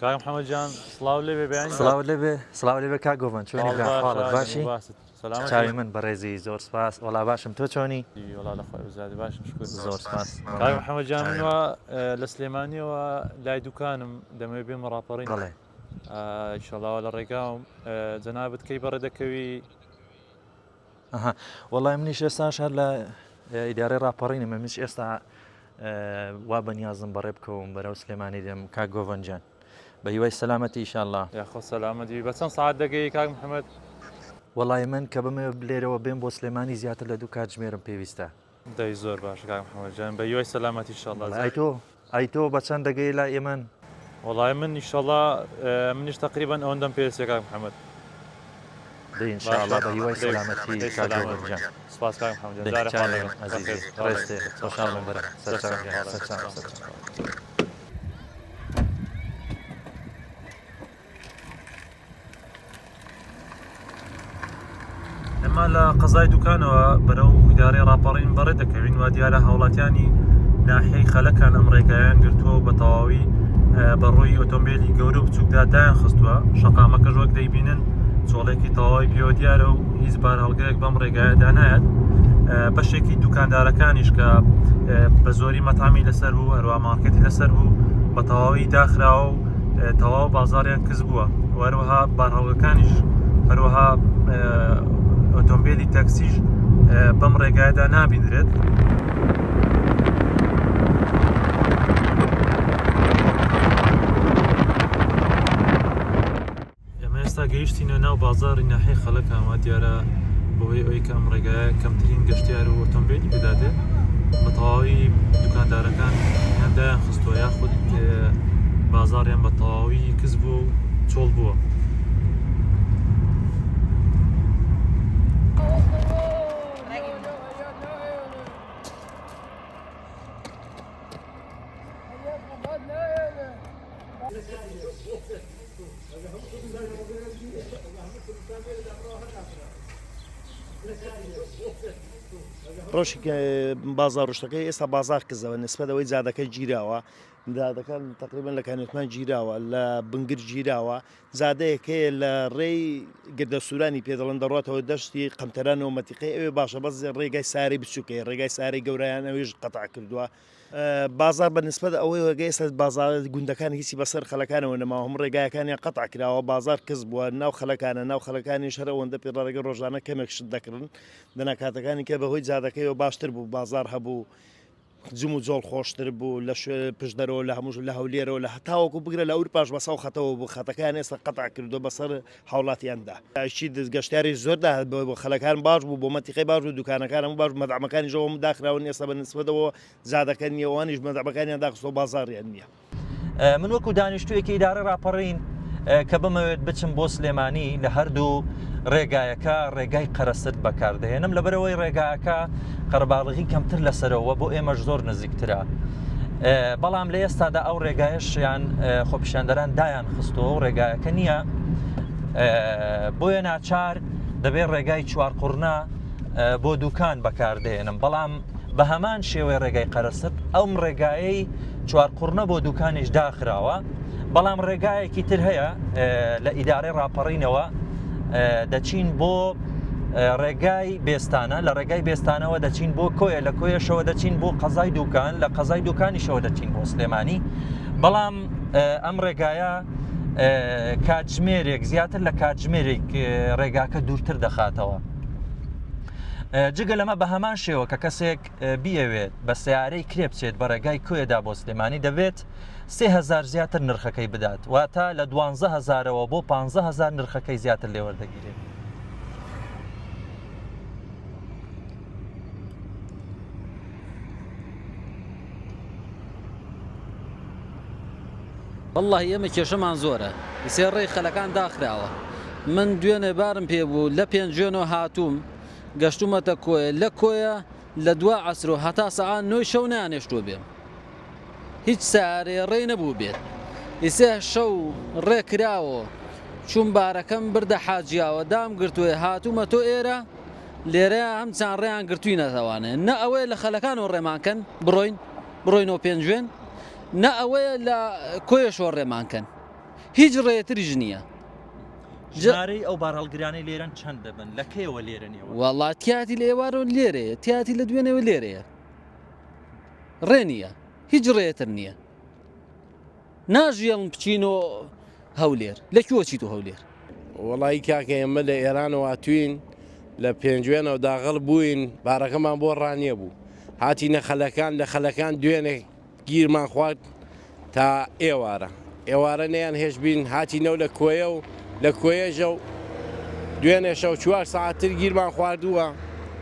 كاك محمد جان سڵاو لێ بێ بیانی سڵاو لێ بێ کا گۆڤەن چۆنی حاڵت باشی چاوی من بەڕێزی زۆر سپاس وەڵا باشم تۆ چۆنی وڵا لە خۆی زیادی باشم زۆر سپاس کاک محەممەد جان منوە لە سلێمانیەوە لای دوکانم دەمەوێت بێمە ڕاپەڕین بڵێ ئیشەڵاوە لە ڕێگاوم جەنابەت کەی بەڕێ دەکەوی وەڵای منیش ئێستاش هەر لە ئیدارەی ڕاپەڕینە منیش ئێستا وا بەنیازم بەڕێ بکەوم بەرەو سلێمانی دێم کا گۆڤەنجان بە هیوای سەلامەتی ئینشاءالله یاخۆ سەلامەتی بە چەند ساعت دەگەی کاک محەممەد وەڵای من کە بمێ بلێرەوە بێم بۆ سلێمانی زیاتر لە دوو کاتژمێرم پێویستە دەی زۆر باش کاک محەممەد جان بە هیوای سەلامەتی ئینشاءالله ئای تۆ بە چەند دەگەی لا ئێمن وەڵای من ئینشاءالله منیش تقریبان ئەوەندەم پێویستە کاک محەممەد ئینشاءالله بە هیوای سەلامەتی کا گۆڤەنجان سپاس کاک محەممەد جان جارێ عەزیز ڕێستێ خۆشحاڵم بەرە سەرچاوم ئەمە لە قەزای دوکانەوە بەرەو ئیدارەی ڕاپەڕین بەڕێ دەکەوین وا دیارە هاوڵاتیانی ناحیەی خەلەکان ئەم ڕێگایان گرتووە بە تەواوی بەڕۆی ئۆتۆمبیلی گەورە و بچووکدا دایان خستووە شەقامەکەش وەک دەیبینن چۆڵێکی تەواوی پێوە دیارە و هیچ بار هەڵگەرێک بەم ڕێگایەدا نایەت بەشێکی دوکاندارەکانیش کە بە زۆری مەتامی لەسەر بوو هەروە مارکەتی لەسەر بوو بە تەواوی داخراوە و تەواو بازاڕیان کەس بووە وەروەها بار هەڵگەکانیش هەروەها ئۆتۆمبیلی تاکسیش بەم ڕێگایەدا نابینرێت ئێمە ئێستا گەیشتینە ناو بازاڕی ناحیەی خەڵەکانەوە دیارە بۆی ئەوەی کە ئەم ڕێگایە کەمترین گەشتیار و ئۆتۆمبیلی بداتێت بە تەواوی دوکاندارەکان هەندایان خستووە یاخود بازاڕیان بە تەواوی کەس بوو و چۆڵ بووە ڕۆژی بازار ڕشتەکەی ئێستا بازار کزەوە نسبەتەوەی زادەکەی گیراوە زادەکان تقریبان لە کانێتمان گیراوە لە بنگر گیراوە زادەیەکەیە لە ڕێی گردە سوورانی پێدەڵەن دەڕاتەوە دەشتی قەمتەران و مەتیقی ئەوێ باشە بەس ڕێگای ساری بچووکەی ڕێگای ساری گەورەیان ئەوێژ قەتع کردووە بازار بە نسبەت ئەوەی وەگەی ئێستا بازار گوندەکان هیچی بەسەر خەلەکانەوە نەما هەم ڕێگایەکانیان قەتع کراوە بازار کەس بووە ناو خەلەکانە ناو خەلەکانی شەر ئەوەندە پێڕێگە ڕۆژانە کەمێک شت دەکردن دەنا کاتەکانی کە بەهۆی زادەکەیەوە باشتر بوو بازار هەبوو جم و جۆڵ خۆشتر بوو لە پشدەرەوە لە هەموو لە هەولێرەوە لە هەتاوەکو بگرە لە ئەوور پاش بەسەو خەتەوە بوو خەتەکان ئێستا قەتع کردو بەسەر هاوڵاتیاندا ئاشی دەستگەشتیاری زۆردا بۆ خەلەکان باش بوو بۆ مەتیقی باش و دوکانەکانم باش مەدعمەکانی ژەوەم داخراون ئێستا بە نسبەتەوە زادەکە نیەوانیش مەدعمەکانیان داخستۆ بازاڕیان نییە من وەکو دانیشتوویەکی ئیدارە ڕاپەڕین کە بمەوێت بچم بۆ سلێمانی لە هەردوو ڕێگایەکە ڕێگای قەرەست بەکاردەهێنم لەبەرەوەی ڕێگایەکە قەرباڵغی کەمتر لەسەرەوە بۆ ئێمەش زۆر نزیکترە بەڵام لە ئێستادا ئەو ڕێگایشیان خۆپیشاندەران دایان خستەوە و ڕێگایەکە نییە بۆیە ناچار دەبێت ڕێگای چوارقورنا بۆ دوکان بەکاردێنم بەڵام بە هەمان شێوەی ڕێگای قەرەست ئەوم ڕێگایەی چوارقورنە بۆ دوکانیش داخراوە بەڵام ڕێگایەکی تر هەیە لە ئیدارەی ڕاپەڕینەوە دەچین بۆ ڕێگای بێستانە لە ڕێگای بێستانەوە دەچین بۆ کۆیە لە کۆیەشەوە دەچین بۆ قەزای دوکان لە قەزای دوکانیشەوە دەچین بۆ سلێمانی بەڵام ئەم ڕێگایە کاتژمێرێک زیاتر لە کاتژمێرێک ڕێگاکە دوورتر دەخاتەوە جگە لەمە بە هەمان شێوە کە کەسێک بیەوێت بە سیارەی کرێ بچێت بە ڕێگای کوێدا بۆ سلێمانی دەبێت 3000 زیاتر نرخەکەی بدات واتە لە 12000ەوە بۆ 15000 نرخەکەی زیاتر لێوەردەگیرێت والله ئێمە کێشەمان زۆرە سێ ڕێی خەلەکان داخراوە من دوێنێ بارم پێ بوو لە پێنجێنەوە هاتووم گەشتومەتە کۆیە لە کۆیە لە دوا عەسر و هەتا سەعات 9 شەو نانێشتووە بێم هیچ سارێ ڕێ نەبوو بێت ئیسێ شەو ڕێکراوە چوون بارەکەم بردە حاجیاوە دام گرتووە هاتوومە تۆ ئێرە لێرە ئەم چند ڕێیان گرتووی نەتەوانێ نە ئەوەیە لە خەلەکانەوە ڕێمانکەن بڕۆینەوە پێنجوێن نە ئەوەیە لە کۆیەشەوە ڕێمانکەن هیچ ڕێتریژ نییە. ژمارەی ئەو باڕەڵگرانی لێرەن چەند دەبن لە کەیەوە لێرەنەوە وڵات تیاتی لە ئێوارەوە لێرەیە تیاتی لە دوێنەوە لێرەیە ڕێ نییە هیچ ڕێتر نییە ناژێڵم بچینەوە هەولێر لەکوێچیت و هەولێر وڵی کاکە ئێمە لە ئێرانەوە توین لە پێنجوێنەوە داغڵ بووین بارەکەمان بۆ ڕانیە بوو هاتیینە خەلەکان لە خەلەکان دوێنێ گیرمان خوارد تا ئێوارە نەیان هێش بین هاتیینەوە لە کۆیە و لە کۆیەژە و دوێنێ شەو 4 ساعتتر گیرمان خواردووە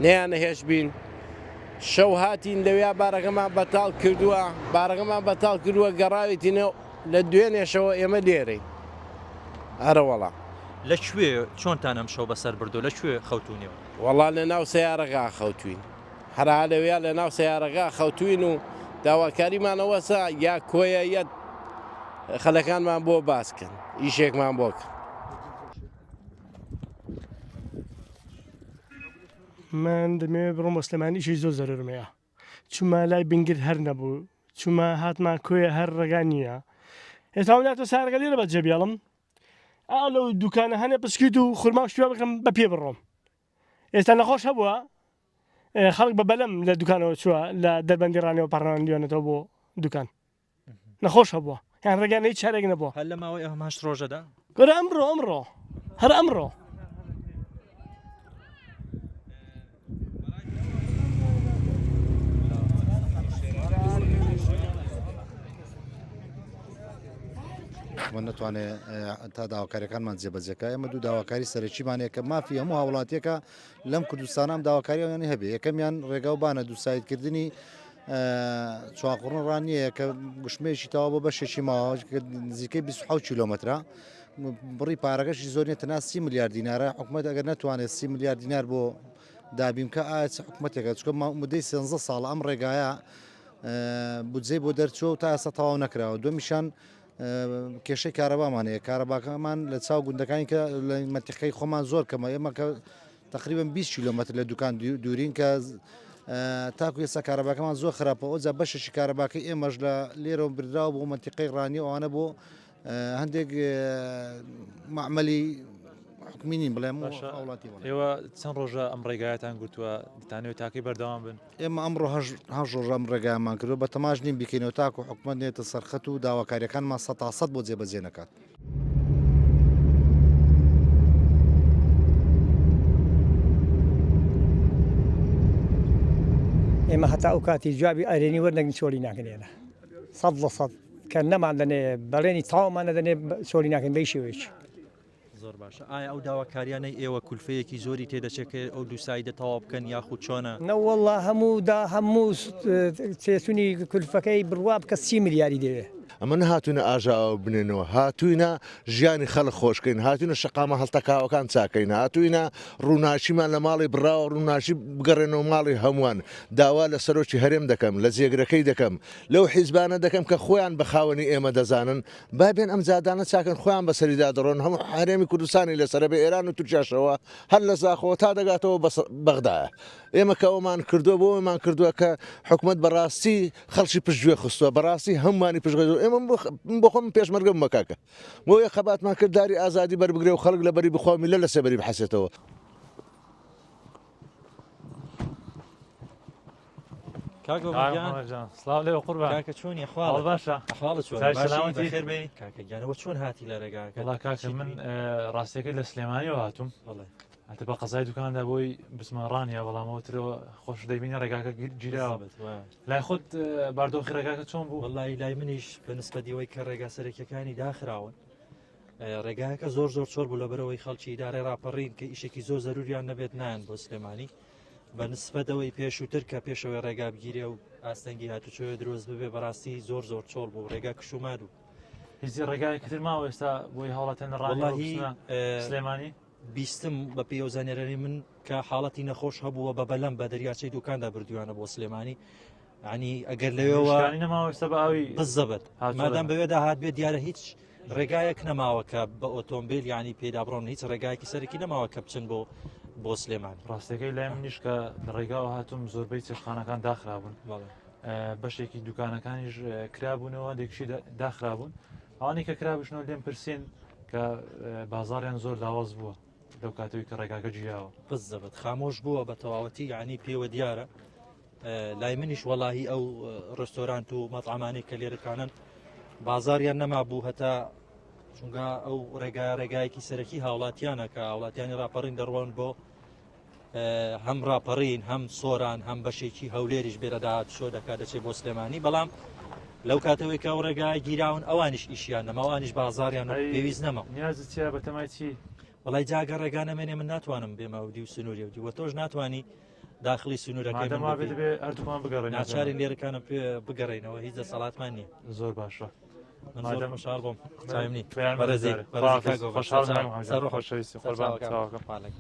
نەیانە هێش بین شەو هاتین لەوێ بارەکەمان بەتاڵ کردووە گەڕاویتینە لە دوێنێشەوە ئێمە لێرەی ئەرەوەڵا لەکوێ چۆنتان ئەم شەو بەسەر بردو لەکوێ خەوتونیەوە وەڵا لە ناو سیارەگا خەوتوین هەرا لەوێ لە ناو سیارەگا خەوتوین و داواکاریمانەوەسا یا کۆیە یەت خەلەکانمان بۆ باسکەن ئیشێکمان بۆکە من دەمەوێت بڕۆم مۆسلمانیشی زۆر زەرمەیە چوومە لای بنگر هەر نەبوو چوومە هاتمان کۆیە هەر ڕێگا نییە هێتا ناتۆ سارگە لێرە بە جێبیاڵم ئاو لەو دوکانە هەنێ پسکیت و خورما شوێ بکەم بە پێ بڕۆم ئێستا نەخۆش هەبووە خەڵک بە بەلەم لە دوکانەوە چووە لە دەربەندی ڕانەوە پەڕاندیێنێتەوە بۆ دوکان نەخۆش هەبووە یان ڕێگانەی چارێک نەبووە هەر لە ماوەی ئەمەش ڕۆژەدا گۆرە ئەمڕۆ هەر ئەمڕۆ من نتوانێت تا داواکاریەکانمان جێبەجێکە ئێمە دوو داواکاری سەرچیمانەیە کە مافی هەموو هاوڵاتیەکە لەم کوردستانام داواکارییانی هەبێ یەکەمیان ڕێگاوبانە دووسایدکردنی چواقڕن ڕانیەیە کە گشتمێکی تەوا بۆ بەشێکی ماوە نزیکەی 27 کیلۆمەترە بڕی پارەکەشی زۆر تەنیا 30 میلیارد دینارە حکوومەت ئەگەر ناتوانێت 30 میلیارد دینار بۆ دابیمکە ئایا حکوومەتێکە چکە مدەی 13 ساڵ ئەم ڕێگایە بودجێ بۆ دەرچۆ و تا ئێستا تەواو نەکراوە دومیشان کێشەی کارەبامانەیە کارەباکەمان لە چاو گوندەکانی کە لە مەتیقەی خۆمان زۆر کەمە ئێمە کە تقریبان 20 کیلۆمەتر لە دوکان دوورین کە تاکو ئێستا کارەباکەمان زۆر خراپە ئەوجا بەشێکی کارەباکەی ئێمەش لە لێرەوە بردراوە بۆ مەنتیقەی ڕانی ئەوانە بۆ هەندێک معمەلی حکومینین بڵێم وڵاتی ئێوە چەند ڕۆژە ئەم ڕێگایەتان گوتووە دەتانەوێت تاکەی بەردەوام بن ئێمە ئەمڕۆ هەژ ڕۆژە ئەم ڕێگایمان کردو بە تەماش نیم بکەینەوە تاکو حکوومەت نێتە سەرخەت و داواکاریەکانمان 100% بۆ جێبەجێ نەکات. ئێمە هەتا ئەو کاتی جوابی ئەرێنی وەرنەگن چۆلی ناکەنێنە 100% کە نەمان دەنێ بەڵێنی تاومان نەدەنێ چۆلی ناکەن بەی شێوەیەکی زۆر باشە ئایا ئەو داواکاریانەی ئێوە کولفەیەکی زۆری تێدەچێت ئەو دووسایدە تەواو بکەن یاخود چۆنە نەوەڵڵا هەموو چێتونی کولفەکەی بڕوا بکە 30 میلیاری دەوێ ئەمە نهاتوونە ئاژاوە بنێنەوە هاتووینە ژیانی خەڵک خۆشکەین هاتوونە شقامە هەڵتەکاوەکان چاکەین هاتووینە ڕووناشیمان لە ماڵی بڕاوە ڕووناشی بگەڕێنەوە ماڵی هەمووان داوا لە سەرۆکی هەرێم دەکەم لە جێگرەکەی دەکەم لەو حیزبانە دەکەم کە خۆیان بە خاوەنی ئێمە دەزانن بابێن ئەم جادانە چاکەن خۆیان بەسەریدا دەڕۆن هەموو هەرێمی کوردستانی لەسەر بە ئێران و تورکیاشەوە هەر لە زاخەوە تا دەگاتەوە بەغدایە ئێمە کە ئەومان کردووە بۆ ئەومان کردووە کە حکوومەت بەڕاستی خەڵکی پشتگوێ خستووە بەڕاستی هەمووانی پشتگوێ ئێمە بۆ خۆم پێشمەرگەم مەکاکە بۆ یە خەباتمان کرد داری ئازادی بەربگرێ و خەڵک لە بەری بخوامی لە سەبەری بحەسێتەوە. سڵاو لێ قوربان کاکە چۆنی ئەحواڵ باشە ئەحواڵت چۆن سلامەتی خێربێ کاکە گیانەوە چۆن هاتی لە ڕێگاکە وڵا کاکە من ڕاستیەکەی لە سلێمانیەوە هاتووم ئەتە بە قەزای دوکاندا بۆی بسمەڕانیە بەڵامەوەترەوە خۆش دەبینە ڕێگاکە گیراوە لای خۆت باردۆخی ڕێگاکە چۆن بوو وەڵی لای منیش بەنسبەتیەوەی کە ڕێگا سەرەکیەکانی داخراون ڕێگاکە زۆر چۆر بوو لەبەرەوەی خەڵکی ئیدارەی ڕاپەڕین کە ئیشێکی زۆر زەروریان نەبێت نان بۆ سلێمانی بەنسبەتەوەی پێشووتر کە پێشەوەی ڕێگا بگیرێ و ئاستەنگی هاتوچۆوە دروست ببێ بەڕاستی زۆر چۆڵ بوو ڕێگا کشوماد و هیچی ڕێگایەکتر ماوە ئێستا بۆی هاوڵاتیان لە ڕانی سلێمانی بیستم بە پێوزانێرەی من کە حاڵەتی نەخۆش هەبووە بە بەلەم بە دەریاچەی دوکاندا بردووانە بۆ سلێمانی ینی ئەگەر لەوێەوە نەماوەستا بە ئاوی بزەبێت مادام بەوێدا هات بێت دیارە هیچ ڕێگایەک نەماوە کە بە ئۆتۆمبیل ینی پێدا بڕۆن هیچ ڕێگایەکی سەرکی نەماوە کە بچن بۆ سلێمان ڕاستەکەی لای منیش کە لە ڕێگاوە هاتووم زۆربەی چێشخانەکان داخرابوون بەشێکی دوکانەکانیش کرابوونەوە دێکشی داخرابوون ئەوانەی کە کرابشنەوە لێم پرسین کە بازاریان زۆر داواز بووە لەو کاتەوەی کە ڕێگاکە جیاوە بزەبت خامۆش بووە بە تەواوەتی یعنی پێوە دیارە لای منیش وەڵاهی ئەو ڕستۆرانت و مەطعمانەی کە لێرەکانن بازاریان نەما بوو هەتا چونگا ئەو ڕێگایەکی سەرەکی هاوڵاتیانە کە هاوڵاتیانی راپەڕین دەڕوان بۆ هەم راپەڕین هەم سۆران هەم بەشێکی هەولێریش بێرەداهات شۆ دەکات دەچێت بۆ سلێمانی بەڵام لەو کاتەوەی کە ئەو ڕێگای گیراون ئەوانیش ئیشیان نەما ئەوانیش بازاریان پێویست نەما نیازت چیە بە تەمای چی وڵای جاگە ڕێگانە مێنێ من ناتوانم بێمە ودی و سنووری ودی وە تۆش ناتوانانی داخلی سنوورەکەی بێ هەردوومان بگەڕێن ناچارین لێرەکانم پێ بگەڕێنەوە هیچ دەسەڵاتمان نییە زۆر باشە من زۆر مشار بۆم چایم نی بەرەزی بەرەزی خۆشحاڵ خۆشەویستی قوربان چاوەکەم پالێک